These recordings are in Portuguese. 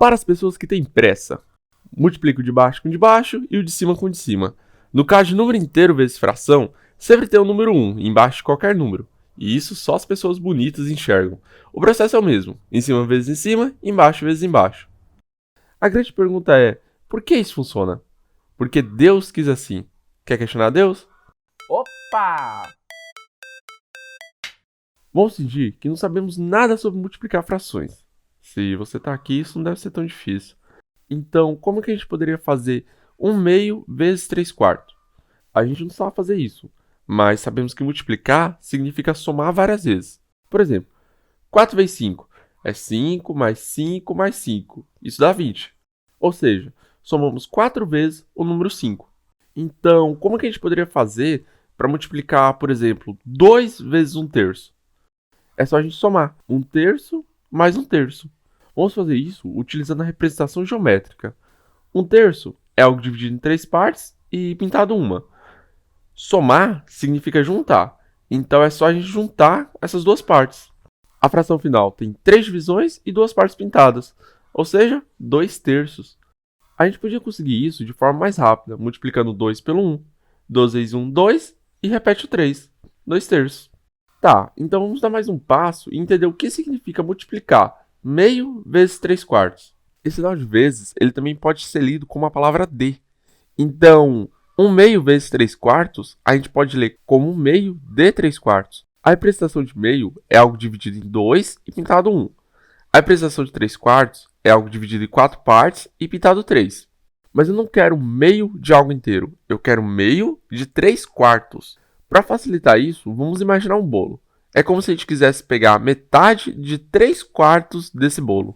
Para as pessoas que têm pressa, multiplica o de baixo com o de baixo e o de cima com o de cima. No caso de número inteiro vezes fração, sempre tem o número 1 embaixo de qualquer número. E isso só as pessoas bonitas enxergam. O processo é o mesmo, em cima vezes em cima, embaixo vezes embaixo. A grande pergunta é, por que isso funciona? Porque Deus quis assim. Quer questionar Deus? Opa! Vamos fingir que não sabemos nada sobre multiplicar frações. Se você está aqui, isso não deve ser tão difícil. Então, como que a gente poderia fazer 1/2 vezes 3/4? A gente não sabe fazer isso, mas sabemos que multiplicar significa somar várias vezes. Por exemplo, 4 vezes 5 é 5 mais 5 mais 5. Isso dá 20. Ou seja, somamos 4 vezes o número 5. Então, como que a gente poderia fazer para multiplicar, por exemplo, 2 vezes 1/3? É só a gente somar 1/3 mais 1/3. Vamos fazer isso utilizando a representação geométrica. 1/3 é algo dividido em 3 partes e pintado uma. Somar significa juntar, então é só a gente juntar essas duas partes. A fração final tem 3 divisões e 2 partes pintadas, ou seja, 2/3. A gente podia conseguir isso de forma mais rápida, multiplicando 2 pelo 1. 2 vezes 1, 2, e repete o 3, 2/3. Tá, então vamos dar mais um passo e entender o que significa multiplicar meio vezes 3/4. Esse sinal de vezes ele também pode ser lido como a palavra de. Então, 1/2 vezes 3/4 a gente pode ler como 1/2 de 3/4. A representação de meio é algo dividido em 2 e pintado 1. A representação de 3/4 é algo dividido em 4 partes e pintado 3. Mas eu não quero meio de algo inteiro, eu quero meio de 3/4. Para facilitar isso, vamos imaginar um bolo. É como se a gente quisesse pegar metade de 3/4 desse bolo.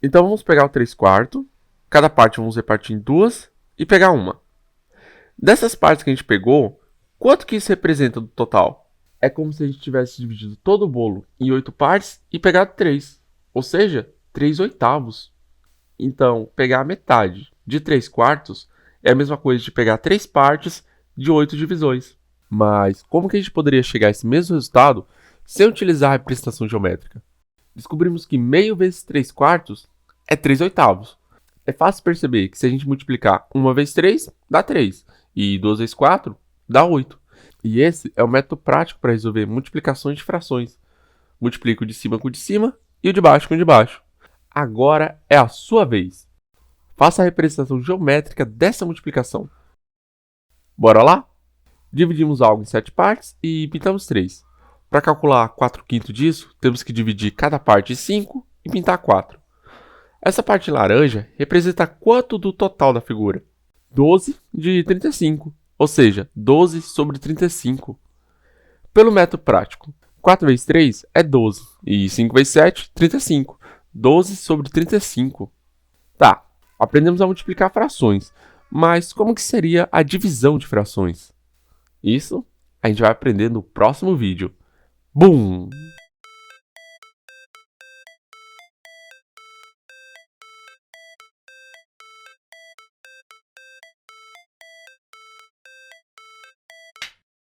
Então vamos pegar o 3/4, cada parte vamos repartir em duas e pegar uma. Dessas partes que a gente pegou, quanto que isso representa do total? É como se a gente tivesse dividido todo o bolo em 8 partes e pegado 3, ou seja, 3/8. Então, pegar a metade de 3/4 é a mesma coisa de pegar 3 partes de 8 divisões. Mas como que a gente poderia chegar a esse mesmo resultado sem utilizar a representação geométrica? Descobrimos que meio vezes 3/4 é 3/8. É fácil perceber que se a gente multiplicar 1 vezes 3, dá 3. E 2 vezes 4, dá 8. E esse é o método prático para resolver multiplicações de frações. Multiplica o de cima com o de cima e o de baixo com o de baixo. Agora é a sua vez. Faça a representação geométrica dessa multiplicação. Bora lá? Dividimos algo em 7 partes e pintamos 3. Para calcular 4/5 disso, temos que dividir cada parte em 5 e pintar 4. Essa parte laranja representa quanto do total da figura? 12 de 35, ou seja, 12 sobre 35. Pelo método prático, 4 vezes 3 é 12 e 5 vezes 7, 35. 12 sobre 35. Tá, aprendemos a multiplicar frações, mas como que seria a divisão de frações? Isso a gente vai aprender no próximo vídeo. Bum!